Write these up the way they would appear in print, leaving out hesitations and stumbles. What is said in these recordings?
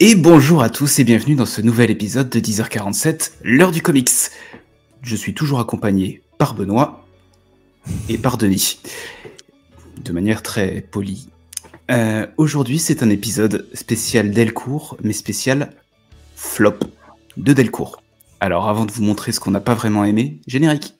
Et bonjour à tous et bienvenue dans ce nouvel épisode de 10h47, l'heure du comics. Je suis toujours accompagné par Benoît et par Denis, de manière très polie. Aujourd'hui c'est un épisode spécial Delcourt, mais spécial flop de Delcourt. Alors avant de vous montrer ce qu'on n'a pas vraiment aimé, générique.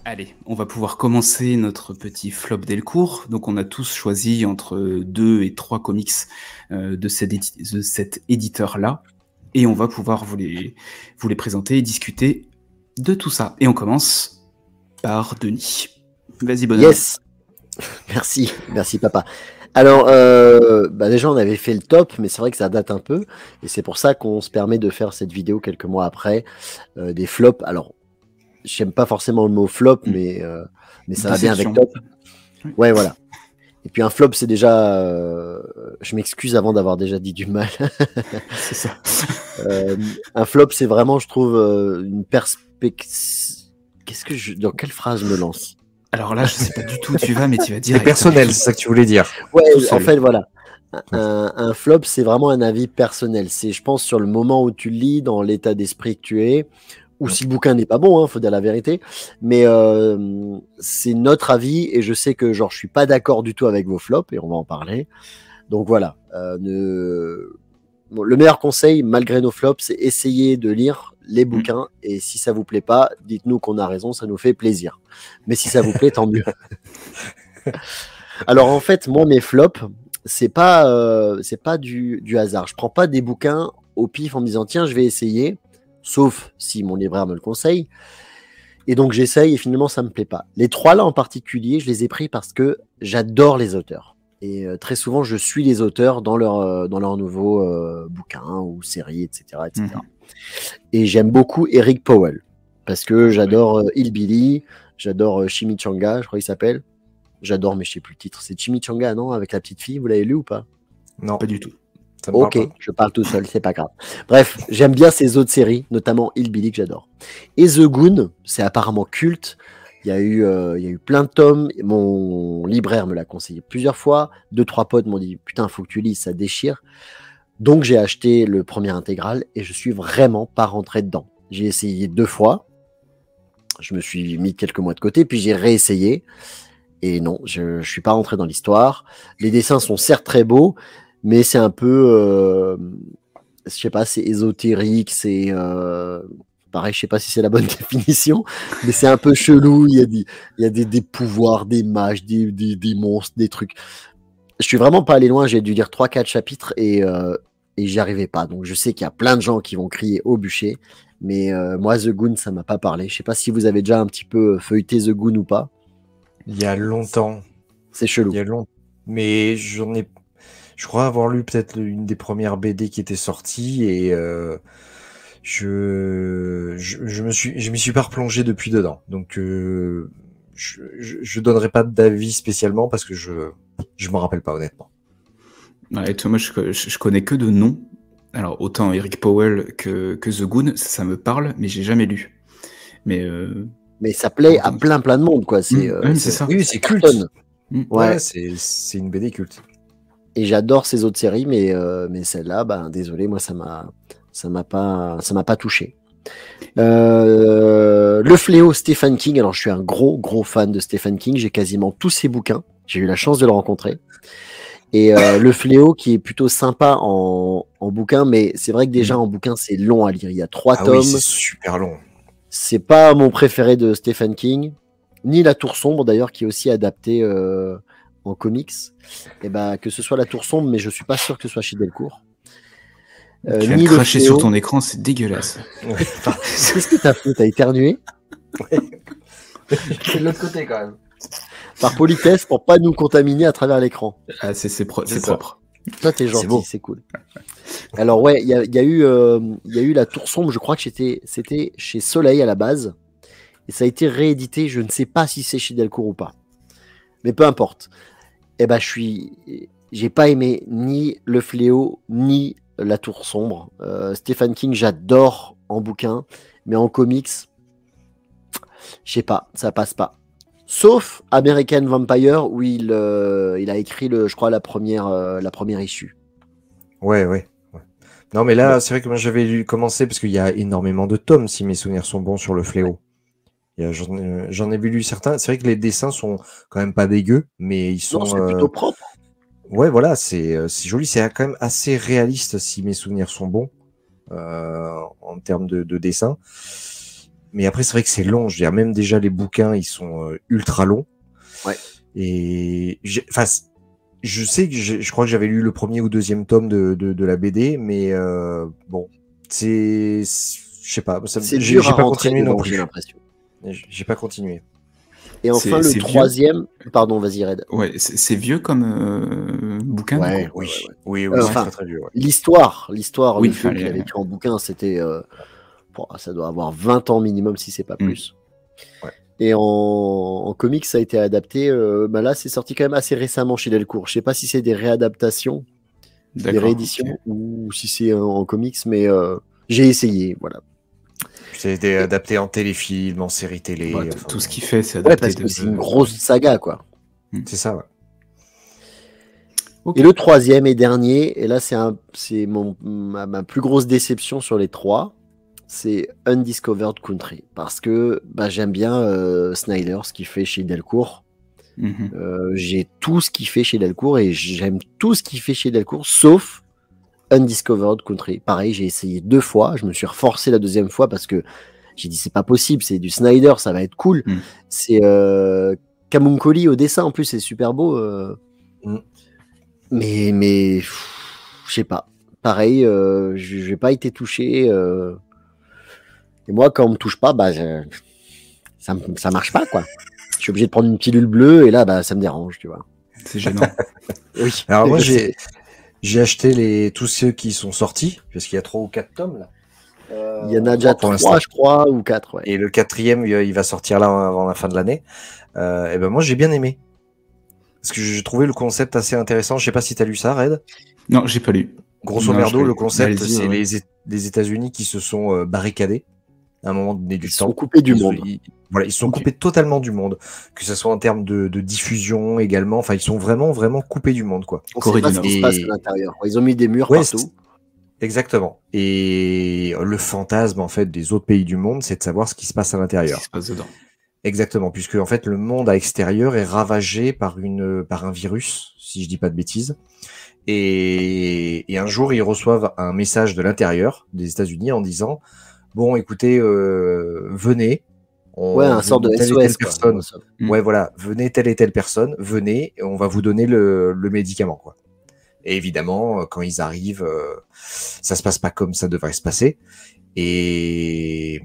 Allez, on va pouvoir commencer notre petit flop Delcourt. Donc on a tous choisi entre 2 et 3 comics de cet éditeur-là. Et on va pouvoir vous les présenter et discuter de tout ça. Et on commence par Denis. Vas-y, bonhomme. Yes. Merci papa. Alors, déjà on avait fait le top, mais c'est vrai que ça date un peu. Et c'est pour ça qu'on se permet de faire cette vidéo quelques mois après, des flops. Alors, j'aime pas forcément le mot flop, mais ça va bien avec top. Ouais, voilà. Et puis un flop, c'est déjà... je m'excuse avant d'avoir déjà dit du mal. C'est ça. Un flop, c'est vraiment, je trouve, une perspective... Dans quelle phrase je me lance? Alors là, je sais pas du tout où tu vas, mais tu vas dire... C'est personnel, c'est ça que tu voulais dire. Ouais, en fait, voilà. Un flop, c'est vraiment un avis personnel. C'est, je pense, sur le moment où tu le lis, dans l'état d'esprit que tu es, ou si le bouquin n'est pas bon, faut dire la vérité. Mais c'est notre avis, et je sais que je suis pas d'accord du tout avec vos flops, et on va en parler. Donc voilà. Le meilleur conseil, malgré nos flops, c'est essayer de lire les bouquins, et si ça vous plaît pas, dites-nous qu'on a raison, ça nous fait plaisir. Mais si ça vous plaît, tant mieux. Alors en fait, moi, mes flops, c'est pas du hasard. Je prends pas des bouquins au pif en me disant tiens, je vais essayer, sauf si mon libraire me le conseille. Et donc j'essaye et finalement ça me plaît pas. Les 3 là en particulier, je les ai pris parce que j'adore les auteurs. Et très souvent, je suis les auteurs dans leur nouveau bouquin ou série, etc. etc. Et j'aime beaucoup Eric Powell, parce que j'adore Hillbilly, j'adore Chimichanga, je crois qu'il s'appelle. J'adore, mais je sais plus le titre. C'est Chimichanga, non? Avec la petite fille, vous l'avez lu ou pas? Non. Pas du tout. Ok, je parle tout seul, c'est pas grave. Bref, j'aime bien ces autres séries, notamment Hillbilly que j'adore. Et The Goon, c'est apparemment culte. Il y a eu plein de tomes. Mon libraire me l'a conseillé plusieurs fois. 2-3 potes m'ont dit putain, faut que tu lises, ça déchire. Donc j'ai acheté le premier intégral et je suis vraiment pas rentré dedans. J'ai essayé 2 fois. Je me suis mis quelques mois de côté, puis j'ai réessayé. Et non, je suis pas rentré dans l'histoire. Les dessins sont certes très beaux, mais c'est un peu, je sais pas, c'est ésotérique, c'est pareil, je sais pas si c'est la bonne définition, mais c'est un peu chelou. Il y a des pouvoirs, des mages, des monstres, des trucs. Je suis vraiment pas allé loin. J'ai dû lire 3-4 chapitres et j'y arrivais pas. Donc je sais qu'il y a plein de gens qui vont crier au bûcher, mais moi The Goon, ça m'a pas parlé. Je sais pas si vous avez déjà un petit peu feuilleté The Goon ou pas. Il y a longtemps. C'est chelou. Il y a longtemps. Mais je crois avoir lu peut-être une des premières BD qui était sortie et je m'y suis pas replongé depuis dedans. Donc je donnerai pas d'avis spécialement parce que je m'en rappelle pas honnêtement. Ouais, toi, moi je connais que de noms. Alors autant Eric Powell que The Goon, ça me parle, mais j'ai jamais lu. Mais ça plaît à plein de monde, quoi. C'est ça. Oui, c'est culte. Ouais, c'est une BD culte. Et j'adore ces autres séries, mais celle-là, désolé, moi ça m'a pas touché. Le Fléau, Stephen King. Alors je suis un gros fan de Stephen King. J'ai quasiment tous ses bouquins. J'ai eu la chance de le rencontrer. Et Le Fléau, qui est plutôt sympa en bouquin, mais c'est vrai que déjà en bouquin c'est long à lire. Il y a 3 tomes. Oui, c'est super long. C'est pas mon préféré de Stephen King, ni La Tour Sombre d'ailleurs, qui est aussi adapté en comics. Et que ce soit La Tour Sombre, mais je suis pas sûr que ce soit chez Delcourt. Tu viens de cracher sur ton écran, c'est dégueulasse. Qu'est-ce que t'as fait? T'as éternué? C'est de l'autre côté quand même. Par politesse, pour pas nous contaminer à travers l'écran. Ah, c'est propre. Toi, t'es gentil, c'est cool. Alors ouais, il y a eu La Tour Sombre, je crois que c'était chez Soleil à la base. et ça a été réédité. Je ne sais pas si c'est chez Delcourt ou pas, mais peu importe. Eh ben, j'ai pas aimé ni Le Fléau ni La Tour Sombre. Stephen King, j'adore en bouquin, mais en comics, je sais pas, ça passe pas. Sauf American Vampire où il a écrit je crois la première issue. Ouais. Non, mais là, c'est vrai que moi j'avais commencé parce qu'il y a énormément de tomes, si mes souvenirs sont bons, sur Le Fléau. J'en ai lu certains. C'est vrai que les dessins sont quand même pas dégueux, mais ils sont. Non, c'est plutôt propre. Ouais, voilà, c'est joli. C'est quand même assez réaliste, si mes souvenirs sont bons, en termes de dessin. Mais après, c'est vrai que c'est long. Je veux dire, même déjà les bouquins, ils sont ultra longs. Ouais. Et enfin, je sais que je crois que j'avais lu le premier ou deuxième tome de la BD, mais bon, je sais pas. J'ai pas continué non plus. J'ai l'impression. J'ai pas continué. Et enfin, le troisième. Pardon, vas-y, Red. Ouais, c'est vieux comme bouquin. Ouais, oui, enfin, c'est très vieux. Ouais. L'histoire, oui, le film qu'il avait écrit en bouquin, c'était. Ça doit avoir 20 ans minimum, si c'est pas plus. Ouais. Et en comics, ça a été adapté. Là, c'est sorti quand même assez récemment chez Delcourt. Je sais pas si c'est des réadaptations, des rééditions, ou si c'est en comics, mais j'ai essayé, voilà. C'était adapté en téléfilm, en série télé. Ouais, tout ce qu'il fait, c'est adapté. Parce que c'est une grosse saga, quoi. C'est ça, ouais. Okay. Et le troisième et dernier, et là, c'est ma plus grosse déception sur les trois, c'est Undiscovered Country. Parce que j'aime bien Snyder, ce qu'il fait chez Delcourt. J'ai tout ce qu'il fait chez Delcourt et j'aime tout ce qu'il fait chez Delcourt, sauf Undiscovered Country. Pareil, j'ai essayé 2 fois, je me suis reforcé la deuxième fois parce que j'ai dit c'est pas possible, c'est du Snyder, ça va être cool. C'est Camuncoli au dessin, en plus c'est super beau. Mais je sais pas. Pareil, je n'ai pas été touché. Et moi, quand on me touche pas, ça marche pas, quoi. Je suis obligé de prendre une pilule bleue et là, ça me dérange, tu vois. C'est gênant. Oui. Alors moi, j'ai acheté tous ceux qui sont sortis, parce qu'il y a 3 ou 4 tomes là. Il y en a déjà 3, je crois, ou 4. Ouais. Et le 4e, il va sortir là avant la fin de l'année. Et ben moi, j'ai bien aimé. Parce que j'ai trouvé le concept assez intéressant. Je sais pas si tu as lu ça, Red. Non, j'ai pas lu. Grosso merdo, le concept, c'est les États-Unis qui se sont barricadés à un moment donné du temps. Ils sont coupés du monde. Ils sont coupés totalement du monde, que ce soit en termes de diffusion également. Enfin, ils sont vraiment coupés du monde, quoi. On sait pas ce qui se passe à l'intérieur. Ils ont mis des murs partout. Exactement. Et le fantasme, en fait, des autres pays du monde, c'est de savoir ce qui se passe à l'intérieur. Ce qui se passe dedans. Exactement, puisque en fait le monde à l'extérieur est ravagé par un virus, si je dis pas de bêtises. Et un jour, ils reçoivent un message de l'intérieur des États-Unis en disant bon, écoutez, venez. Un sort de SOS. Personne. Ouais, voilà, venez telle et telle personne, venez, et on va vous donner le médicament, quoi. Et évidemment, quand ils arrivent, ça se passe pas comme ça devrait se passer. Et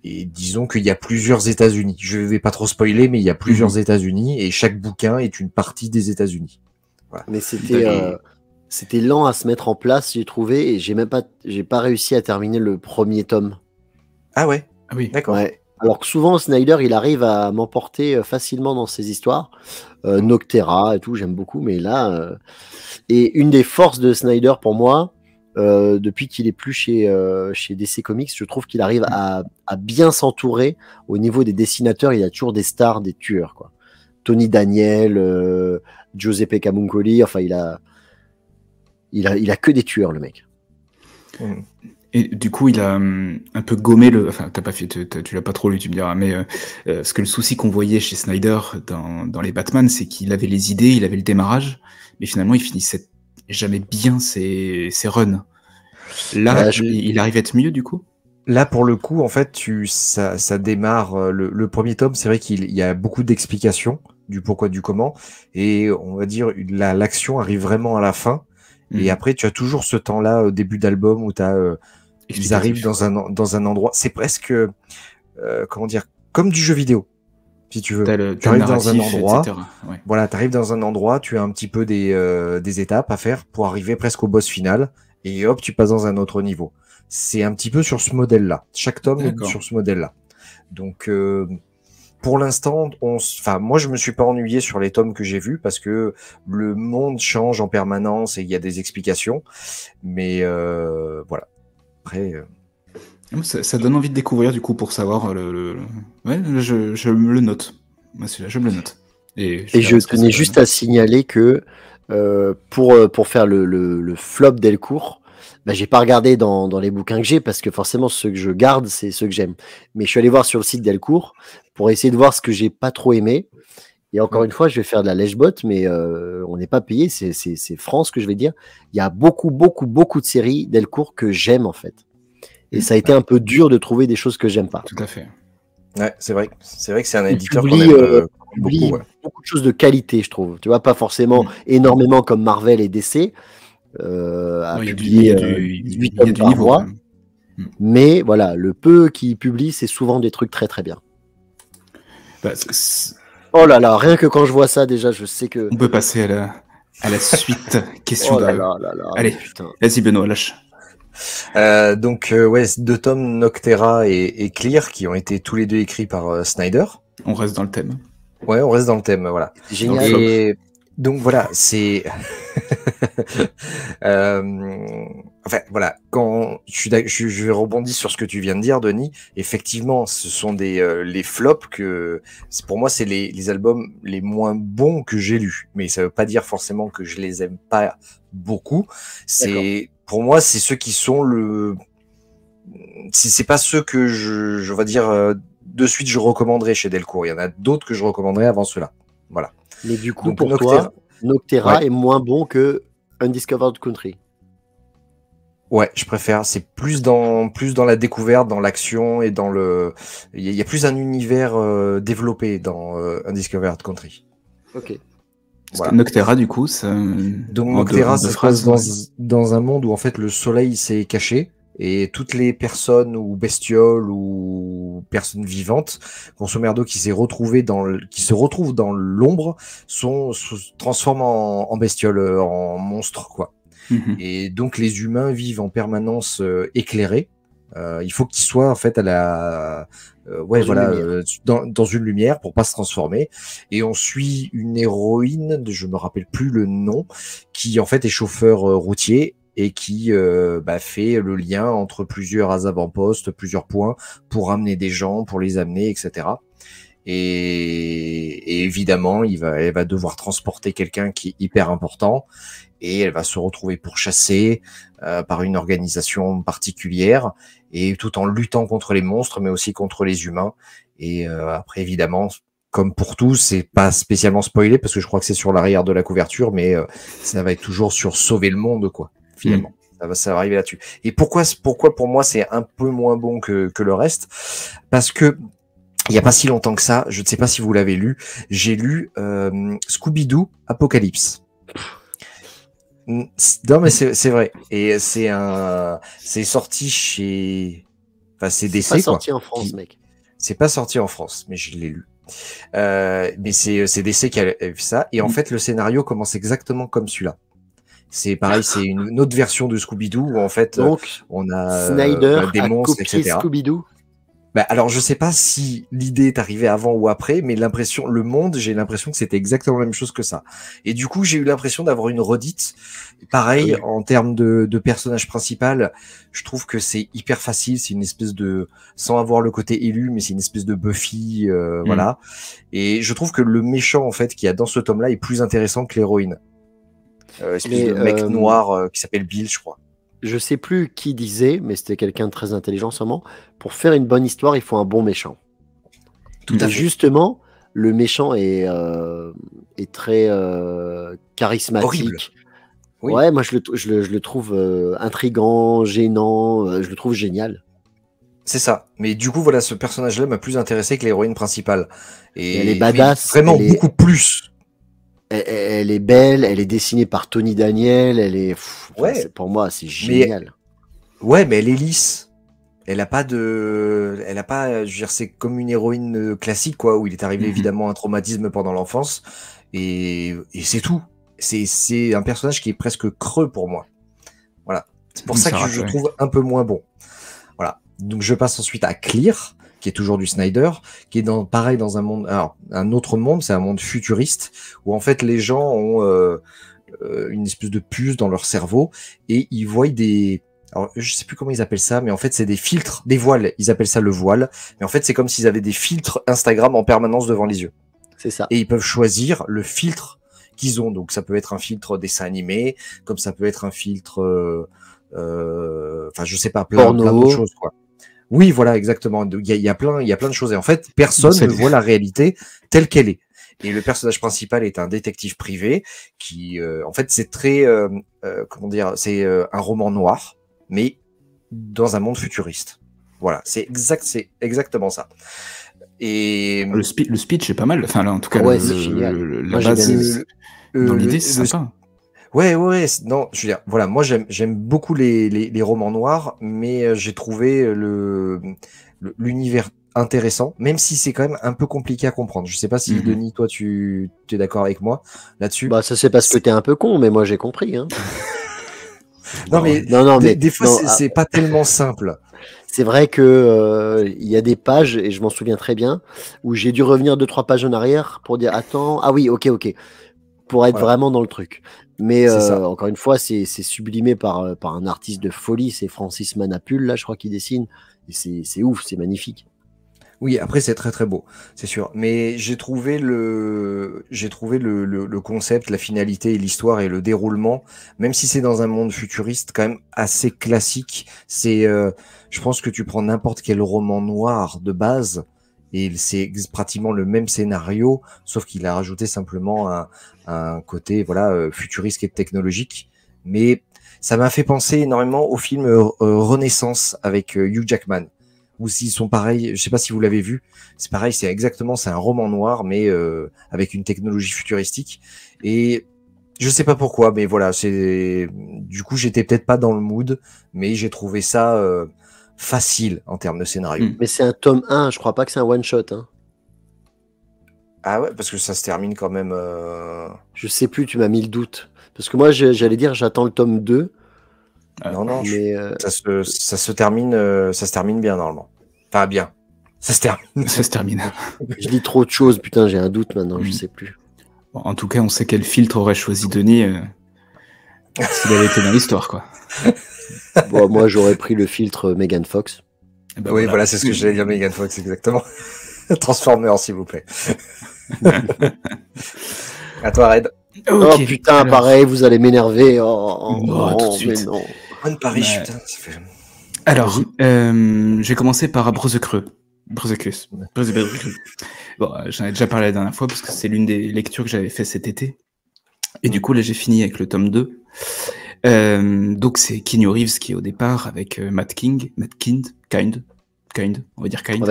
disons qu'il y a plusieurs États-Unis. Je vais pas trop spoiler, mais il y a plusieurs États-Unis et chaque bouquin est une partie des États-Unis. Voilà. Mais c'était lent à se mettre en place, j'ai trouvé, et j'ai pas réussi à terminer le premier tome. Ah ouais. Ah oui. D'accord. Ouais. Alors que souvent Snyder, il arrive à m'emporter facilement dans ses histoires. Noctera et tout, j'aime beaucoup, mais là, et une des forces de Snyder pour moi. Depuis qu'il est plus chez DC Comics, je trouve qu'il arrive à bien s'entourer au niveau des dessinateurs. Il y a toujours des stars, des tueurs, quoi. Tony Daniel, Giuseppe Camuncoli, enfin il a que des tueurs, le mec. Et du coup, il a un peu gommé enfin, tu l'as pas trop lu, tu me diras, mais parce que le souci qu'on voyait chez Snyder dans les Batman, c'est qu'il avait les idées, il avait le démarrage, mais finalement, il finissait jamais bien ses runs. Là, il arrive à être mieux, du coup. Là, pour le coup, en fait, ça démarre. Le premier tome, c'est vrai qu'il y a beaucoup d'explications du pourquoi, du comment, et on va dire l'action arrive vraiment à la fin. Et après, tu as toujours ce temps-là au début d'album où ils arrivent dans un endroit. C'est presque, comment dire, comme du jeu vidéo, si tu veux. Tu arrives dans un endroit, ouais. Voilà, tu arrives dans un endroit, tu as un petit peu des étapes à faire pour arriver presque au boss final, et hop, tu passes dans un autre niveau. C'est un petit peu sur ce modèle-là. Chaque tome est sur ce modèle-là. Donc, pour l'instant, moi, je me suis pas ennuyé sur les tomes que j'ai vus parce que le monde change en permanence et il y a des explications. Mais voilà. Après. Ça donne envie de découvrir du coup pour savoir Ouais, je me le note. Moi, celui-là, je me le note. Et je tenais juste à signaler que pour faire le flop Delcourt, bah, j'ai pas regardé dans les bouquins que j'ai parce que forcément ceux que je garde c'est ceux que j'aime. Mais je suis allé voir sur le site Delcourt pour essayer de voir ce que j'ai pas trop aimé. Et encore une fois, je vais faire de la lèche-botte, mais on n'est pas payé, c'est France que je vais dire. Il y a beaucoup de séries Delcourt que j'aime en fait. Et ça a été un peu dur de trouver des choses que j'aime pas. Tout à fait. Ouais, c'est vrai que c'est un éditeur qu'on aime beaucoup de choses de qualité, je trouve. Tu vois, pas forcément énormément comme Marvel et DC, à publier 18 tomes par mois. Mais voilà, le peu qu'ils publient, c'est souvent des trucs très très bien. Bah, oh là là, rien que quand je vois ça, déjà, je sais que... On peut passer à la suite. Question Allez, vas-y Benoît, lâche. Donc, 2 tomes Noctera et Clear qui ont été tous les deux écrits par Snyder. On reste dans le thème. Ouais, on reste dans le thème, voilà. Génial. Et donc voilà, c'est... enfin, voilà, quand je rebondis sur ce que tu viens de dire, Denis, effectivement, ce sont les flops que... Pour moi, c'est les albums les moins bons que j'ai lus. Mais ça veut pas dire forcément que je les aime pas beaucoup. Pour moi, c'est ceux qui sont c'est pas ceux que je vais dire de suite je recommanderais chez Delcourt. Il y en a d'autres que je recommanderais avant ceux-là. Voilà. Mais du coup, donc, pour toi, Noctera est moins bon que Undiscovered Country. Ouais, je préfère. C'est plus dans la découverte, dans l'action et dans il y a plus un univers développé dans Undiscovered Country. Ok. Voilà. Noctera, du coup, ça... Donc Noctera, ça se passe dans un monde où en fait le soleil s'est caché et toutes les personnes ou bestioles ou personnes vivantes, grosso merdo, qui se retrouvent dans l'ombre, se transforment en bestioles, en monstres, quoi. Et donc les humains vivent en permanence éclairés. Il faut qu'ils soient en fait dans une lumière pour pas se transformer. Et on suit une héroïne, je me rappelle plus le nom, qui en fait est chauffeur routier et qui fait le lien entre plusieurs avant-postes, plusieurs points pour amener des gens, pour les amener, etc. Et évidemment, elle va devoir transporter quelqu'un qui est hyper important et elle va se retrouver pourchassée par une organisation particulière et tout en luttant contre les monstres, mais aussi contre les humains. Et après, évidemment, comme pour tous, c'est pas spécialement spoilé parce que je crois que c'est sur l'arrière de la couverture, mais ça va être toujours sur sauver le monde, quoi, finalement. Ça va arriver là-dessus. Et pourquoi pour moi c'est un peu moins bon que le reste? Parce que il n'y a pas si longtemps que ça, je ne sais pas si vous l'avez lu, j'ai lu Scooby-Doo Apocalypse. Non mais c'est vrai. Et c'est sorti chez... Enfin c'est DC, quoi. C'est pas sorti en France, mec. C'est pas sorti en France, mais je l'ai lu. Mais c'est DC qui a vu ça. Et en fait, le scénario commence exactement comme celui-là. C'est pareil, c'est une autre version de Scooby-Doo où en fait, on a Snyder des monstres, etc. Scooby-Doo. Bah, alors, je sais pas si l'idée est arrivée avant ou après, mais j'ai l'impression que c'était exactement la même chose que ça. Et du coup, j'ai eu l'impression d'avoir une redite. Pareil, en termes de personnage principal, je trouve que c'est hyper facile. C'est une espèce sans avoir le côté élu, mais c'est une espèce de Buffy, voilà. Et je trouve que le méchant, en fait, qu'il y a dans ce tome-là est plus intéressant que l'héroïne. Espèce de mec noir qui s'appelle Bill, je crois. Je sais plus qui disait, mais c'était quelqu'un de très intelligent sûrement. Pour faire une bonne histoire, il faut un bon méchant. Tout à fait. Justement, le méchant est très charismatique. Horrible. Oui. Ouais, moi je le trouve intriguant, gênant, je le trouve génial. C'est ça. Mais du coup, voilà, ce personnage-là m'a plus intéressé que l'héroïne principale. Et elle est badass. Vraiment beaucoup plus. Elle est belle, elle est dessinée par Tony Daniel, pour moi c'est génial. Mais elle est lisse. Elle a pas, je veux dire, c'est comme une héroïne classique, quoi, où il est arrivé évidemment un traumatisme pendant l'enfance, et c'est tout. C'est un personnage qui est presque creux pour moi. Voilà. C'est pour ça que je trouve un peu moins bon. Voilà. Donc je passe ensuite à Clear, qui est toujours du Snyder, qui est pareil dans un monde, alors un autre monde, c'est un monde futuriste où en fait les gens ont une espèce de puce dans leur cerveau et ils voient alors, je sais plus comment ils appellent ça, mais en fait, c'est des filtres, des voiles. Ils appellent ça le voile. Mais en fait, c'est comme s'ils avaient des filtres Instagram en permanence devant les yeux. C'est ça. Et ils peuvent choisir le filtre qu'ils ont. Donc, ça peut être un filtre dessin animé, comme ça peut être un filtre, enfin, je sais pas, plein d'autres choses, quoi. Oui, voilà, exactement. Il y a plein de choses. Et en fait, personne ne voit la réalité telle qu'elle est. Et le personnage principal est un détective privé qui, en fait, c'est très, comment dire, c'est un roman noir, mais dans un monde futuriste. Voilà, c'est exactement ça. Et le speech est pas mal. Enfin, là, en tout cas, ouais, c'est génial. La base, dans l'idée, c'est sympa. Ouais, non, je veux dire, voilà, moi j'aime beaucoup les romans noirs, mais j'ai trouvé l'univers intéressant, même si c'est quand même un peu compliqué à comprendre. Je sais pas si Denis, toi, tu es d'accord avec moi là-dessus. Bah, ça c'est parce que t'es un peu con, mais moi j'ai compris. Hein. Non, mais des fois, c'est pas tellement simple. C'est vrai que il y a des pages, et je m'en souviens très bien, où j'ai dû revenir 2-3 pages en arrière pour dire attends, ah oui, ok, pour être vraiment dans le truc. Mais encore une fois, c'est sublimé par un artiste de folie, c'est Francis Manapul, là, je crois qu'il dessine. Et c'est ouf, c'est magnifique. Oui, après c'est très très beau, c'est sûr. Mais j'ai trouvé le concept, la finalité et l'histoire et le déroulement, même si c'est dans un monde futuriste, quand même assez classique. Je pense que tu prends n'importe quel roman noir de base et c'est pratiquement le même scénario, sauf qu'il a rajouté simplement un côté futuriste et technologique. Mais ça m'a fait penser énormément au film Renaissance avec Hugh Jackman. Ou s'ils sont pareils, je sais pas si vous l'avez vu, c'est pareil, c'est un roman noir, mais avec une technologie futuristique. Et je sais pas pourquoi, mais voilà, du coup j'étais peut-être pas dans le mood, mais j'ai trouvé ça facile en termes de scénario. Mais c'est un tome 1, je crois pas que c'est un one shot. Hein. Ah ouais, parce que ça se termine quand même. Je sais plus, tu m'as mis le doute, parce que moi j'allais dire j'attends le tome 2. Non, mais ça se termine bien normalement. Enfin bien, ça se termine. Je dis trop de choses, putain, j'ai un doute maintenant, je sais plus. Bon, en tout cas, on sait quel filtre aurait choisi Denis s'il avait été dans l'histoire, quoi. Bon, moi, j'aurais pris le filtre Megan Fox. Ben oui, voilà, c'est ce que j'allais dire, Megan Fox, exactement. Transformer, s'il vous plaît. À toi, Red. Okay, oh putain, alors... pareil, vous allez m'énerver. Tout de suite. Non. Paris, Alors, j'ai commencé par Brozecreux. Bon, j'en ai déjà parlé la dernière fois parce que c'est l'une des lectures que j'avais fait cet été. Et du coup, là, j'ai fini avec le tome 2. Donc, c'est Keanu Reeves qui est au départ avec Matt Kind, on va dire Kind.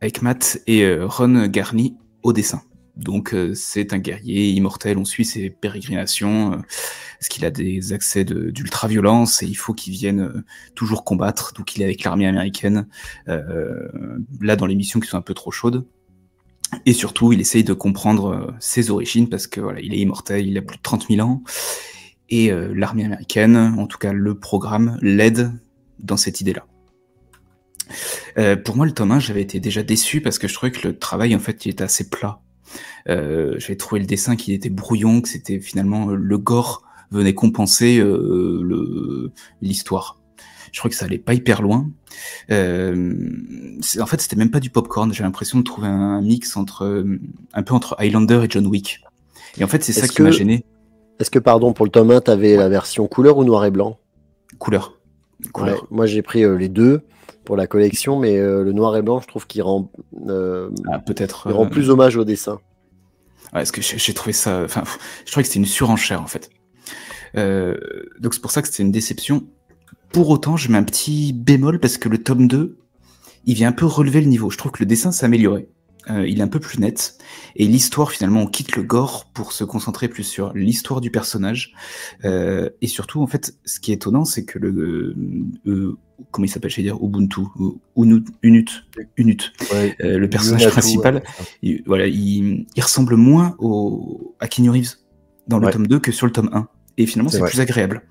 Avec Matt et Ron Garney au dessin. Donc c'est un guerrier immortel, on suit ses pérégrinations, parce qu'il a des accès d'ultra-violence et il faut qu'il vienne toujours combattre, donc il est avec l'armée américaine, là dans les missions qui sont un peu trop chaudes. Et surtout, il essaye de comprendre ses origines, parce que voilà, il est immortel, il a plus de 30 000 ans, et l'armée américaine, en tout cas le programme, l'aide dans cette idée-là. Pour moi, le tome 1, j'avais été déjà déçu, parce que je trouvais que le travail, en fait, il était assez plat. J'avais trouvé le dessin qui était brouillon, que c'était finalement le gore venait compenser l'histoire. Je crois que ça allait pas hyper loin. En fait, c'était même pas du popcorn. J'ai l'impression de trouver un mix un peu entre Highlander et John Wick. Et en fait, c'est ça qui m'a gêné. Est-ce que, pardon, pour le tome 1, t'avais la version couleur ou noir et blanc ? Couleur. Ouais, moi, j'ai pris les deux pour la collection, mais le noir et blanc, je trouve qu'il rend, peut-être, il rend plus hommage au dessin. Ouais, parce que j'ai trouvé ça... Enfin, je trouvais que c'était une surenchère, en fait. Donc c'est pour ça que c'était une déception. Pour autant, je mets un petit bémol, parce que le tome 2, il vient un peu relever le niveau. Je trouve que le dessin s'est amélioré. Il est un peu plus net. Et l'histoire, finalement, on quitte le gore pour se concentrer plus sur l'histoire du personnage. Et surtout, en fait, ce qui est étonnant, c'est que comment il s'appelle, je vais dire Ubuntu, Unut, ouais, le personnage principal, ouais. il ressemble moins à Keanu Reeves dans le tome 2 que sur le tome 1. et finalement c'est vrai. plus agréable.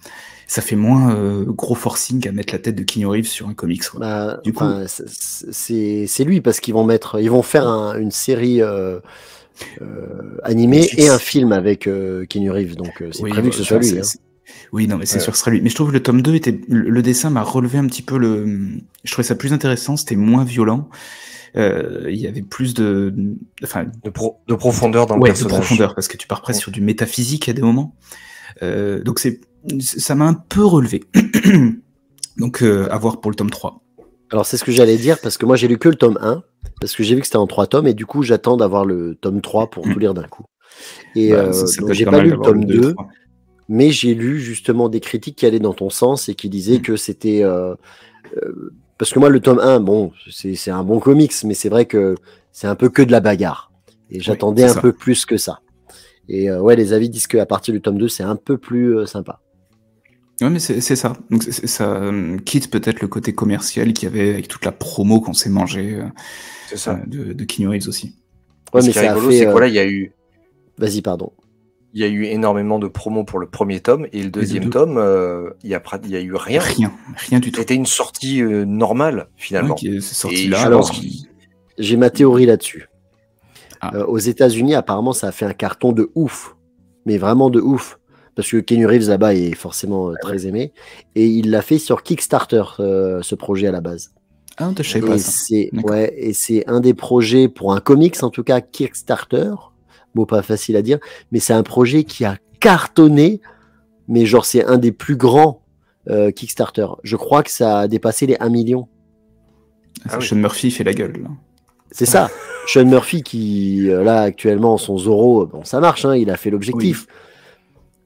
Ça fait moins gros forcing à mettre la tête de Keanu Reeves sur un comics, quoi. Bah, Du coup, enfin, c'est lui parce qu'ils vont faire une série animée Netflix. et un film avec Keanu Reeves, donc c'est oui, prévu que ce soit lui. Hein. Oui, non, mais c'est Ouais. sûr que ce sera lui. Mais je trouve que le tome 2 le dessin m'a relevé un petit peu je trouvais ça plus intéressant, c'était moins violent. Il y avait plus enfin, De profondeur dans le ouais, de personnage. profondeur, parce que tu pars presque sur du métaphysique à des moments. Donc ça m'a un peu relevé. Donc à voir pour le tome 3. Alors c'est ce que j'allais dire parce que moi j'ai lu que le tome 1 parce que j'ai vu que c'était en 3 tomes et du coup j'attends d'avoir le tome 3 pour tout lire d'un coup. Et Ça donc peut être j'ai pas pas mal lu le d'avoir tome 2 et 2, 3. mais j'ai lu justement des critiques qui allaient dans ton sens et qui disaient que c'était parce que moi le tome 1, bon, c'est un bon comics, mais c'est vrai que c'est un peu que de la bagarre. Et j'attendais c'est un ça. peu plus que ça. Et ouais, les avis disent qu'à partir du tome 2, c'est un peu plus sympa. Ouais, mais c'est ça. Donc ça quitte peut-être le côté commercial qu'il y avait avec toute la promo qu'on s'est mangé C'est ça. de Keanu Reeves aussi. Ouais, Ce mais qui est ça a rigolo, fait. c'est quoi là, il Vas-y, pardon. y a eu énormément de promos pour le premier tome et le deuxième deux. tome, il y a eu rien. Rien du tout. C'était une sortie normale finalement. Ouais, c'est sorti Et là. je Alors, pense j'ai ma théorie là-dessus. Ah. Aux États-Unis, apparemment, ça a fait un carton de ouf, mais vraiment de ouf, parce que Keanu Reeves là-bas est forcément très aimé, et il l'a fait sur Kickstarter, ce projet à la base. Ah, je savais pas Et ça. c'est D'accord. et c'est un des projets pour un comics, en tout cas Kickstarter, mot pas facile à dire, mais c'est un projet qui a cartonné, mais genre c'est un des plus grands Kickstarter. Je crois que ça a dépassé les 1 million. Ah oui. Sean Murphy fait la gueule. Là. C'est ça. Sean Murphy qui, là, actuellement, son Zorro, bon, ça marche, hein, il a fait l'objectif.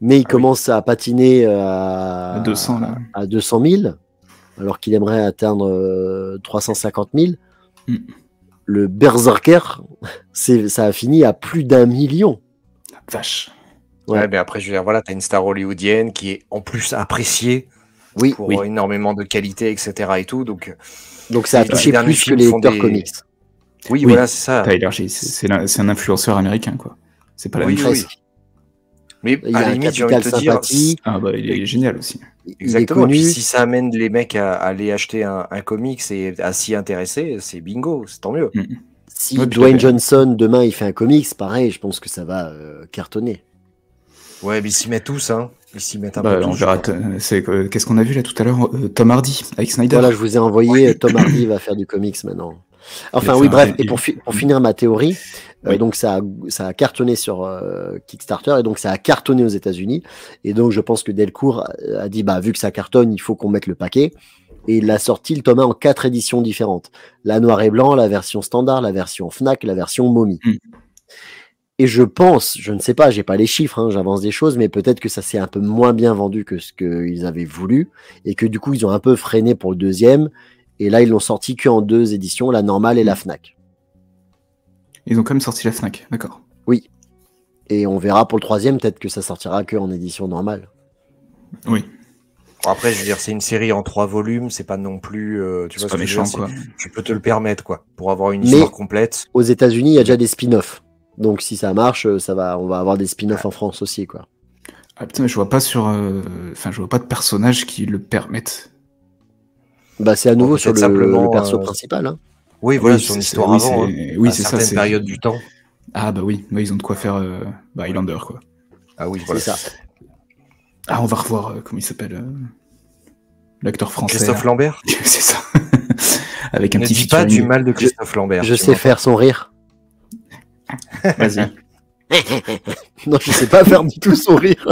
Mais il commence à patiner à 200, là. à 200 000, alors qu'il aimerait atteindre 350 000. Mm. Le Berserker, ça a fini à plus d'1 million. Vache. Ouais. mais après, je veux dire, voilà, t'as une star hollywoodienne qui est en plus appréciée Oui, pour énormément de qualité, etc. et tout. Donc ça a les touché derniers plus que films les font lecteurs des- comics. Oui, voilà, c'est ça. Tyler G, c'est un influenceur américain, quoi. C'est pas la Oui, même oui. chose. Mais Il à a la un limite, j'ai envie capital de te dire, sympathie. Ah bah il est génial aussi. Il est exactement. Et connu. puis si ça amène les mecs à aller acheter un comics et à s'y intéresser, c'est bingo, c'est tant mieux. Si Ouais, puis Dwayne t'avais- Johnson, demain, il fait un comics, pareil, je pense que ça va cartonner. Ouais, mais ils s'y mettent tous, hein. Ils s'y mettent un Bah, peu on tous. verra. Qu'est-ce qu'on a vu là tout à l'heure Tom Hardy avec Snyder. Voilà, je vous ai envoyé, Tom Hardy va faire du comics maintenant. Enfin, Il oui, va bref, faire et pour finir ma théorie, Oui. donc ça a cartonné sur Kickstarter, et donc ça a cartonné aux États-Unis, et donc je pense que Delcourt a dit, bah, vu que ça cartonne, il faut qu'on mette le paquet, et il a sorti le tome 1 en 4 éditions différentes. La noir et blanc, la version standard, la version Fnac, la version Mommy. Et je pense, je ne sais pas, j'ai pas les chiffres, hein, j'avance des choses, mais peut-être que ça s'est un peu moins bien vendu que ce qu'ils avaient voulu, et que du coup ils ont un peu freiné pour le deuxième, et là ils l'ont sorti qu'en 2 éditions, la normale et la Fnac. Ils ont quand même sorti la Fnac, d'accord. Oui. Et on verra pour le troisième, peut-être que ça sortira qu'en édition normale. Oui. Après, je veux dire, c'est une série en 3 volumes, c'est pas non plus, tu C'est vois, pas ce que je veux méchant, dire, quoi. tu peux te le permettre, quoi, pour avoir une Mais- histoire complète. Aux États-Unis, il y a déjà des spin-offs. Donc si ça marche, on va avoir des spin-offs en France aussi, quoi. Ah putain, mais je vois pas je vois pas de personnages qui le permettent. Bah c'est à nouveau sur peut-être simplement, le perso principal. Hein. Oui, voilà, Oui, sur c'est- l'histoire oui, avant, c'est- hein, oui, à c'est ça, certaines c'est- périodes du temps. Ah bah oui, ils ont de quoi faire Highlander, quoi. Ah oui, voilà. C'est ça. Ah, on va revoir, comment il s'appelle l'acteur français. Christophe là. Lambert. C'est ça. Avec un Ne petit dis pas featuring. du mal de Christophe Lambert. Je tu sais m'entends. faire son rire. Vas-y. Non, je sais pas faire du tout son rire.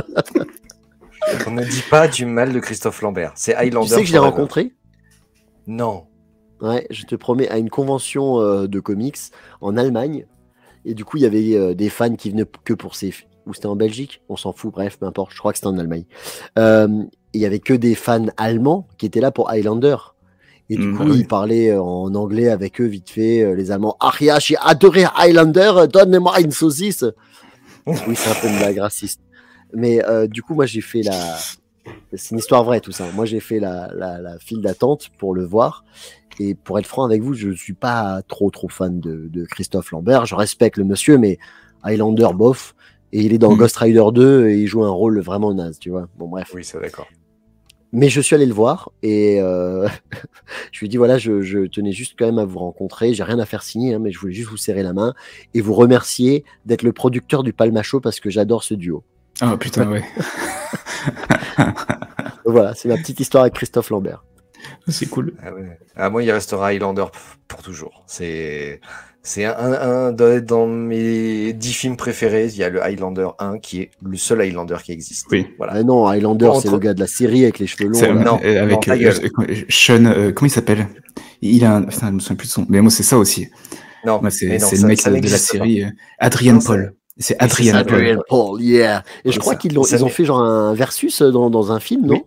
On ne dit pas du mal de Christophe Lambert. C'est Highlander. Tu sais que je l'ai forever. rencontré. Non. Ouais, je te promets, à une convention de comics en Allemagne. Et du coup, il y avait des fans qui venaient que pour ces... Ou c'était en Belgique, on s'en fout, bref, peu importe, je crois que c'était en Allemagne. Il y avait que des fans allemands qui étaient là pour Highlander. Et du coup, oui. ils parlaient en anglais avec eux, vite fait, les Allemands. Aria, j'ai adoré Highlander, donne-moi une saucisse. Oui, c'est un peu une blague raciste. Mais du coup, moi, j'ai fait la... C'est une histoire vraie, tout ça. Moi, j'ai fait la file d'attente pour le voir. Et pour être franc avec vous, je ne suis pas trop fan de Christophe Lambert. Je respecte le monsieur, mais Highlander, bof. Et il est dans Ghost Rider 2 et il joue un rôle vraiment naze, tu vois. Bon, bref. Oui, c'est d'accord. Mais je suis allé le voir et je lui ai dit voilà, je tenais juste quand même à vous rencontrer. J'ai rien à faire signer, hein, mais je voulais juste vous serrer la main et vous remercier d'être le producteur du Palma Show parce que j'adore ce duo. Oh putain, ouais. Voilà, c'est ma petite histoire avec Christophe Lambert. C'est cool. Ah ouais. Ah, moi, il restera Highlander pour toujours. C'est un dans mes 10 films préférés. Il y a le Highlander 1 qui est le seul Highlander qui existe. Oui. Voilà. Ah non, Highlander, c'est le gars de la série avec les cheveux longs. Non, avec ta gueule. Sean, comment il s'appelle? Il a un... Putain, je me souviens plus de son. Mais moi, c'est ça aussi. Non, Moi, c'est mais non, le mec ça de la n'existe série. Adrian Non, Paul. C'est Oui, c'est Adrian ça, Paul. Adrian Paul, yeah. Et je C'est crois ça. qu'ils ont fait genre un versus dans un film, non?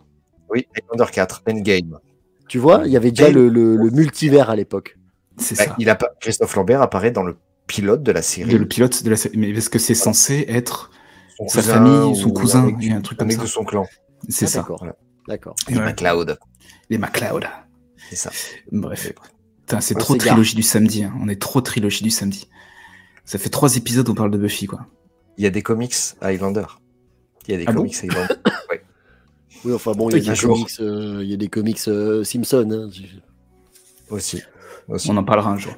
Oui, Highlander 4, Endgame. Tu vois, il y avait déjà le multivers à l'époque. C'est Bah, ça. Christophe Lambert apparaît dans le pilote de la série. Le pilote de la série. Mais parce que c'est censé être Son sa cousin famille, son ou cousin, avec il y a un truc comme mec ça. de son clan. C'est ça. D'accord. Voilà. D'accord. Et Les ouais. MacLeod. Les MacLeod. C'est ça. Bref. Putain, c'est On trop s'égare. trilogie du samedi. Hein. On est trop trilogie du samedi. Ça fait 3 épisodes, on parle de Buffy, quoi. Il y a des comics à Highlander. Il y a des Ah bon comics à Highlander. Ouais. Oui, enfin bon, il y a Un des jour. comics, il y a des comics Simpson. Hein. Aussi. On en parlera un jour.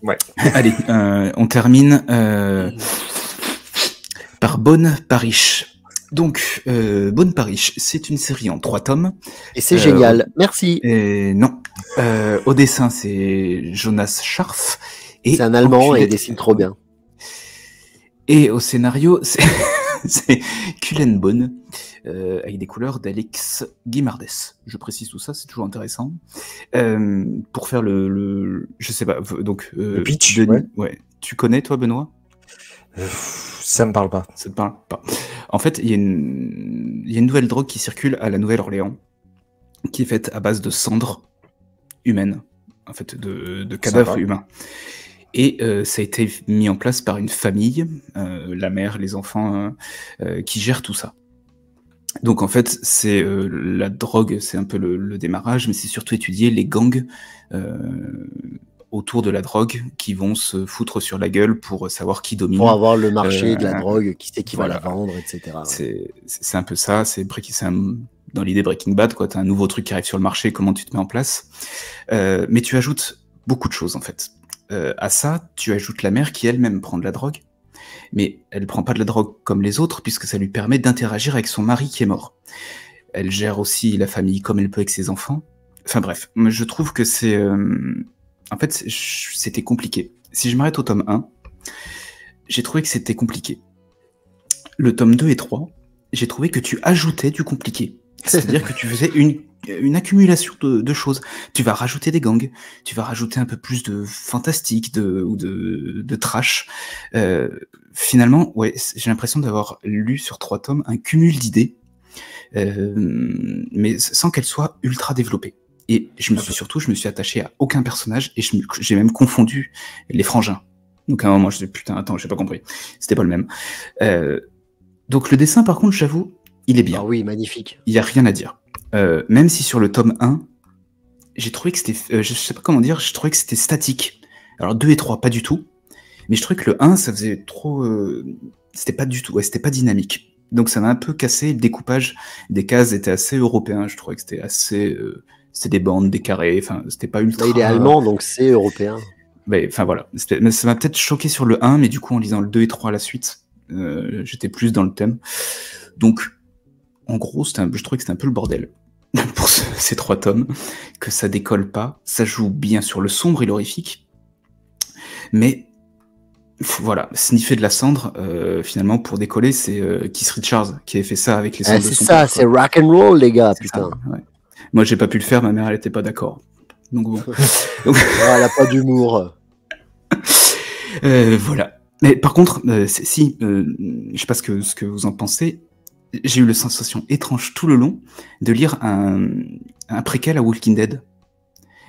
Ouais. Allez, on termine par Bonne Parish. Donc, Bonne Parish, c'est une série en 3 tomes. Et c'est génial. Merci. Et non. Au dessin, c'est Jonas Scharf. C'est un Allemand et il dessine trop bien. Et au scénario, c'est Kullenbone, avec des couleurs d'Alex Guimardes. Je précise tout ça, c'est toujours intéressant. Pour faire je sais pas, donc... le pitch, Denis, ouais. Tu connais, toi, Benoît? Ça me parle pas. Ça te parle pas. En fait, il y a une nouvelle drogue qui circule à la Nouvelle-Orléans, qui est faite à base de cendres humaines, en fait, de cadavres humains. Et ça a été mis en place par une famille, la mère, les enfants, qui gèrent tout ça. Donc en fait, c'est la drogue, c'est un peu le démarrage, mais c'est surtout étudier les gangs autour de la drogue qui vont se foutre sur la gueule pour savoir qui domine. Pour avoir le marché de la drogue, qui c'est qui voilà. va la vendre, etc. C'est un peu ça, dans l'idée Breaking Bad, quoi. T'as un nouveau truc qui arrive sur le marché, comment tu te mets en place. Mais tu ajoutes beaucoup de choses en fait. À ça, tu ajoutes la mère qui elle-même prend de la drogue, mais elle prend pas de la drogue comme les autres puisque ça lui permet d'interagir avec son mari qui est mort. Elle gère aussi la famille comme elle peut avec ses enfants. Enfin bref, je trouve que c'est... En fait, c'était compliqué. Si je m'arrête au tome 1, j'ai trouvé que c'était compliqué. Le tome 2 et 3, j'ai trouvé que tu ajoutais du compliqué. C'est-à-dire que tu faisais une accumulation de choses. Tu vas rajouter des gangs, tu vas rajouter un peu plus de fantastique ou de trash. Finalement, ouais, j'ai l'impression d'avoir lu sur 3 tomes un cumul d'idées, mais sans qu'elles soient ultra développées. Et je me suis attaché à aucun personnage et j'ai même confondu les frangins. Donc à un moment, je me suis dit, putain, attends, j'ai pas compris. C'était pas le même. Donc le dessin, par contre, j'avoue, il est bien. Ah oui, magnifique. Il y a rien à dire. Même si sur le tome 1, j'ai trouvé que c'était, je sais pas comment dire, je trouvais que c'était statique. Alors 2 et 3, pas du tout. Mais je trouvais que le 1, ça faisait trop... c'était pas du tout, ouais, c'était pas dynamique. Donc ça m'a un peu cassé, le découpage des cases était assez européen, je trouvais que c'était assez... c'était des bandes, des carrés, enfin, c'était pas ultra... Là, il est allemand, donc c'est européen. Enfin voilà, mais ça m'a peut-être choqué sur le 1, mais du coup, en lisant le 2 et 3 à la suite, j'étais plus dans le thème. Donc, en gros, je trouvais que c'était un peu le bordel pour ces 3 tomes, que ça décolle pas, ça joue bien sur le sombre et l'horrifique, mais voilà, sniffer de la cendre, finalement, pour décoller, c'est Keith Richards qui avait fait ça avec les cendres de son père. C'est ça, c'est rock'n'roll, les gars, putain. Ça, ouais. Moi, j'ai pas pu le faire, ma mère, elle était pas d'accord. Donc bon. Elle a pas d'humour. Voilà. Mais par contre, je sais pas ce que vous en pensez, j'ai eu la sensation étrange tout le long de lire un préquel à Walking Dead.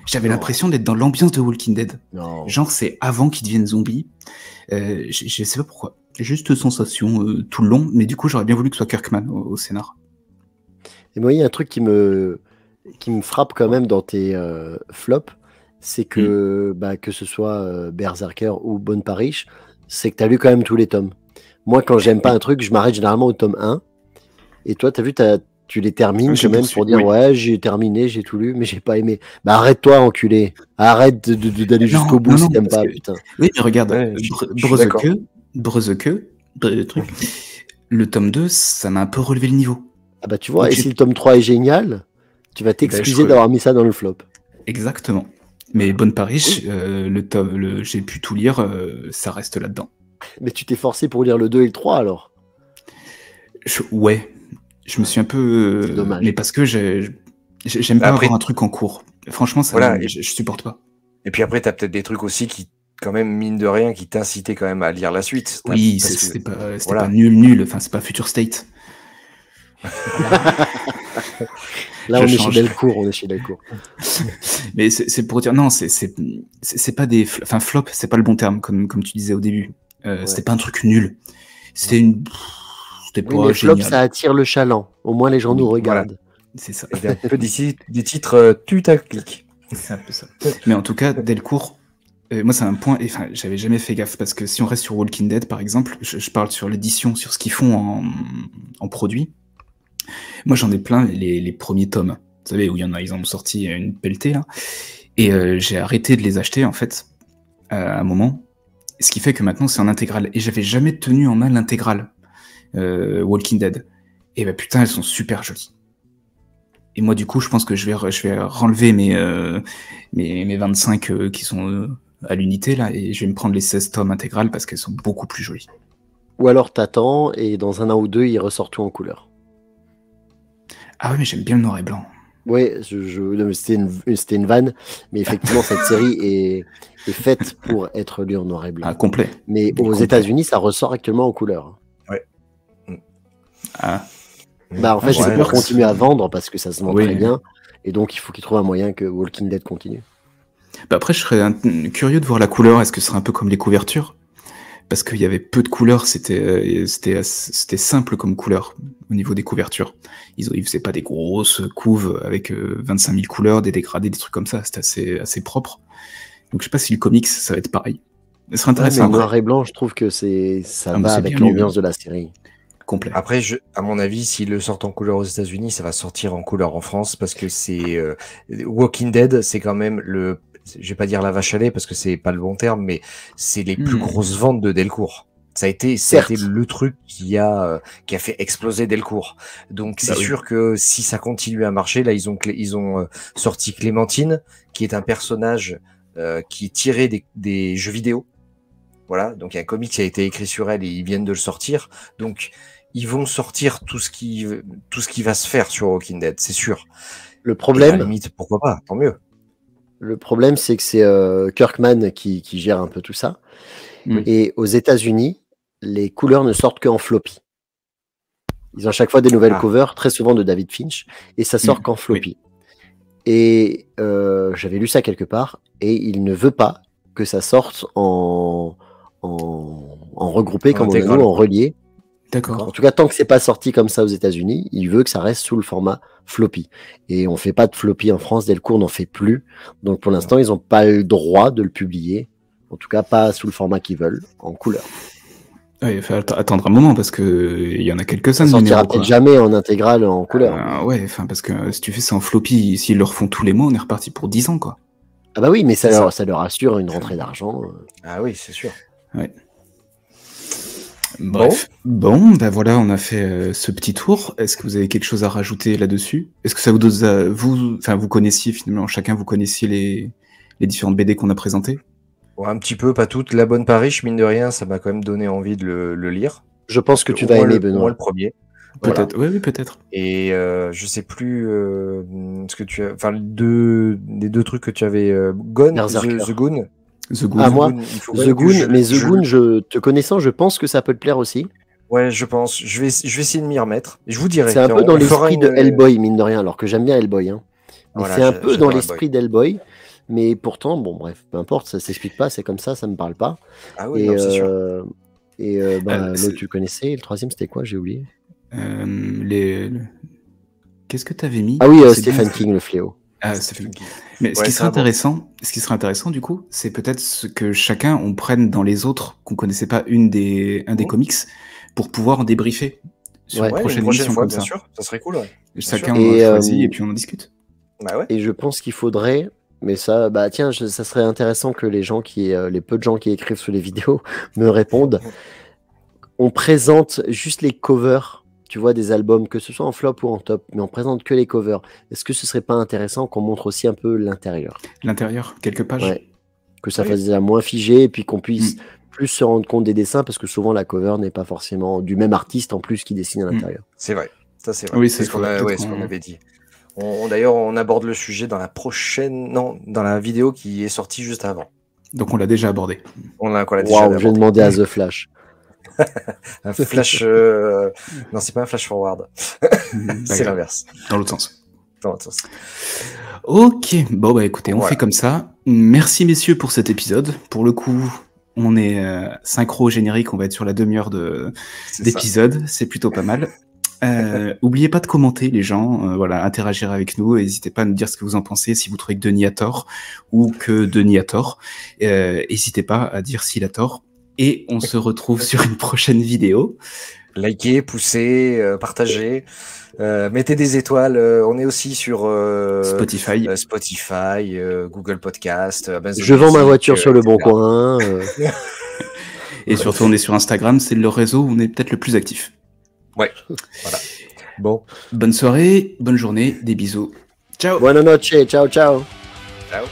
J'avais l'impression d'être dans l'ambiance de Walking Dead. Non. Genre, c'est avant qu'ils deviennent zombies. Je sais pas pourquoi. J'ai juste sensation tout le long, mais du coup, j'aurais bien voulu que ce soit Kirkman au scénar. Et moi, il y a un truc qui me frappe quand même dans tes flops, c'est que, que ce soit Berserker ou Bonne Parish, c'est que tu as lu quand même tous les tomes. Moi, quand j'aime pas un truc, je m'arrête généralement au tome 1. Et toi, t'as vu, tu les termines Je quand même poursuis, pour dire oui. ouais, j'ai terminé, j'ai tout lu, mais j'ai pas aimé. Bah arrête-toi, enculé. Arrête d'aller jusqu'au bout si Non, t'aimes parce pas, que putain. oui, mais regarde, Ouais, je suis d'accord. Brezeke, le truc, le tome 2, ça m'a un peu relevé le niveau. Ah bah tu vois, Donc et si le tome 3 est génial, tu vas t'excuser d'avoir mis ça dans le flop. Exactement. Mais Bonne Paris, j'ai pu tout lire, ça reste là-dedans. Mais tu t'es forcé pour lire le 2 et le 3 alors. Ouais, je me suis un peu. C'est dommage. Mais parce que j'aime pas Après- avoir un truc en cours. Franchement, ça, Voilà, je supporte pas. Et puis après, t'as peut-être des trucs aussi qui, quand même, mine de rien, qui t'incitaient quand même à lire la suite. Oui, Parce que- c'était voilà. pas nul. Enfin, c'est pas Future State. Là, Je on est change. chez Delcourt. Mais c'est pour dire non, c'est pas des. Enfin, flop, c'est pas le bon terme, comme tu disais au début. Ouais. C'était pas un truc nul. C'était c'était Oui, pas mais flop, génial. ça attire le chaland. Au moins, les gens nous regardent. C'est ça. Et un peu des titres tutaclic. C'est un peu ça. Mais en tout cas, Delcourt, moi, c'est un point. Enfin, j'avais jamais fait gaffe parce que si on reste sur Walking Dead, par exemple, je parle sur l'édition, sur ce qu'ils font en produit. Moi, j'en ai plein les premiers tomes. Vous savez, où il y en a, ils en ont sorti une pelletée, là. Et j'ai arrêté de les acheter, en fait, à un moment. Ce qui fait que maintenant, c'est en intégrale. Et j'avais jamais tenu en main l'intégrale Walking Dead. Et bah putain, elles sont super jolies. Et moi, du coup, je pense que je vais renlever mes 25 qui sont à l'unité, là, et je vais me prendre les 16 tomes intégrales parce qu'elles sont beaucoup plus jolies. Ou alors t'attends et dans un an ou deux, il ressort tout en couleur. Ah ouais, mais j'aime bien le noir et blanc. Ouais, c'était une vanne, mais effectivement, cette série est faite pour être lue en noir et blanc. Ah, complet. Mais aux complet. États-Unis, ça ressort actuellement en couleur. Ah, Bah, en fait, c'est ouais, pour ouais, continuer à vendre parce que ça se vend Oui. très bien. Et donc, il faut qu'ils trouvent un moyen que Walking Dead continue. bah après, je serais curieux de voir la couleur. Est-ce que ce serait un peu comme les couvertures? Parce qu'il y avait peu de couleurs, c'était simple comme couleur au niveau des couvertures. Ils faisaient pas des grosses couves avec 25 000 couleurs, des dégradés, des trucs comme ça. C'était assez propre. Donc je sais pas si le comics, ça va être pareil. Ce serait Ouais, mais intéressant. noir et blanc, je trouve que ça Ah, mais va c'est avec bien mieux. l'ambiance de la série. Complet. Après, à mon avis, s'ils le sortent en couleur aux États-Unis, ça va sortir en couleur en France parce que c'est Walking Dead, c'est quand même je vais pas dire la vache à lait parce que c'est pas le bon terme, mais c'est les plus grosses ventes de Delcourt. Ça a été le truc qui a fait exploser Delcourt. Donc c'est sûr que si ça continue à marcher, là ils ont sorti Clémentine, qui est un personnage qui est tiré des jeux vidéo. Voilà, donc il y a un comic qui a été écrit sur elle et ils viennent de le sortir. Donc ils vont sortir tout ce qui va se faire sur Walking Dead, c'est sûr. Le problème, et à la limite, pourquoi pas, tant mieux. Le problème, c'est que c'est Kirkman qui gère un peu tout ça. Et aux États-Unis, les couleurs ne sortent qu'en floppy. Ils ont à chaque fois des nouvelles covers, très souvent de David Finch, et ça sort qu'en floppy. Et j'avais lu ça quelque part, et il ne veut pas que ça sorte en regroupé, comme on a nous, en relié. D'accord. En tout cas, tant que c'est pas sorti comme ça aux États-Unis, il veut que ça reste sous le format floppy. Et on fait pas de floppy en France, Delcourt n'en fait plus. Donc pour l'instant, ils n'ont pas le droit de le publier. En tout cas, pas sous le format qu'ils veulent, en couleur. Ouais, il faut attendre un moment parce que il y en a quelques-uns. Ça sortira peut-être jamais en intégrale en couleur. Ouais, enfin parce que si tu fais ça en floppy, s'ils le refont tous les mois, on est reparti pour 10 ans, quoi. Ah bah oui, mais ça leur assure une rentrée d'argent. Ah oui, c'est sûr. Ouais. Bref. Bon, ben voilà, on a fait ce petit tour. Est-ce que vous avez quelque chose à rajouter là-dessus? Est-ce que ça vous connaissiez finalement, chacun vous connaissiez les différentes BD qu'on a présentées? Ouais, un petit peu, pas toutes. La Bonne Paris, mine de rien, ça m'a quand même donné envie de le lire. Je pense que tu vas aimer, Benoît. Moi, le premier. Peut-être, oui, peut-être. Et je sais plus ce que tu as. Enfin, les deux trucs que tu avais. Gone, The Goon. The Goon. Ah, moi, The Goon, mais The Goon, te connaissant, je pense que ça peut te plaire aussi. Ouais, je pense. Je vais essayer de m'y remettre. Je vous dirai. C'est un peu dans l'esprit de Hellboy, mine de rien, alors que j'aime bien Hellboy. Hein. Voilà, c'est un peu dans l'esprit d'Hellboy. Mais pourtant, bon, bref, peu importe, ça s'explique pas, c'est comme ça me parle pas. Ah oui, non, c'est sûr. Et l'autre, tu connaissais, et le troisième, c'était quoi? J'ai oublié. Qu'est-ce que t'avais mis? Ah oui, Stephen King, le fléau. Ah, c'est fait. Mais ce Ouais, qui c'est serait un bon. intéressant, du coup, c'est peut-être ce que chacun on prenne dans les autres qu'on connaissait pas un des Mhm. comics pour pouvoir en débriefer sur Ouais. une Ouais, prochaine une prochaine émission fois, comme bien ça. sûr. Ça serait cool, ouais. Bien Chacun sûr. on en Et, choisit et puis on en discute. Bah ouais. Et je pense qu'il faudrait, mais ça, bah tiens, ça serait intéressant que les gens les peu de gens qui écrivent sous les vidéos me répondent. On présente juste les covers, tu vois, des albums, que ce soit en flop ou en top, mais on présente que les covers. Est-ce que ce serait pas intéressant qu'on montre aussi un peu l'intérieur? L'intérieur, quelques pages. Ouais. Que ça Oui. fasse déjà moins figé et puis qu'on puisse Mm. plus se rendre compte des dessins parce que souvent la cover n'est pas forcément du même artiste en plus qui dessine à l'intérieur. C'est vrai. Ça, c'est vrai. Oui, c'est c'est ce qu'on faudrait peut-être ce qu'on qu'on- avait dit. D'ailleurs, on aborde le sujet dans la dans la vidéo qui est sortie juste avant. Donc on l'a déjà abordé. Qu'on l'a déjà Waouh, j'ai abordé. demandé à The Flash. Un flash. Non, c'est pas un flash forward. Pas C'est grave. l'inverse. Dans l'autre sens. Dans l'autre sens. Ok, bon bah écoutez, on Voilà. fait comme ça. Merci messieurs pour cet épisode. Pour le coup, on est synchro générique, on va être sur la demi-heure C'est ça. d'épisode, c'est plutôt pas mal. Oubliez pas de commenter les gens, voilà, interagir avec nous, n'hésitez pas à nous dire ce que vous en pensez, si vous trouvez que Denis a tort ou que Denis a tort. N'hésitez pas à dire s'il a tort. Et on se retrouve sur une prochaine vidéo. Likez, poussez, partagez, mettez des étoiles. On est aussi sur Spotify. Spotify, Google Podcast. Amazon Je vends ma Music, voiture sur le bon etc. coin. Et surtout, on est sur Instagram, c'est le réseau où on est peut-être le plus actif. Ouais, voilà. Bon, Bonne soirée, bonne journée, des bisous. Ciao. Buona noche, ciao ciao. ciao.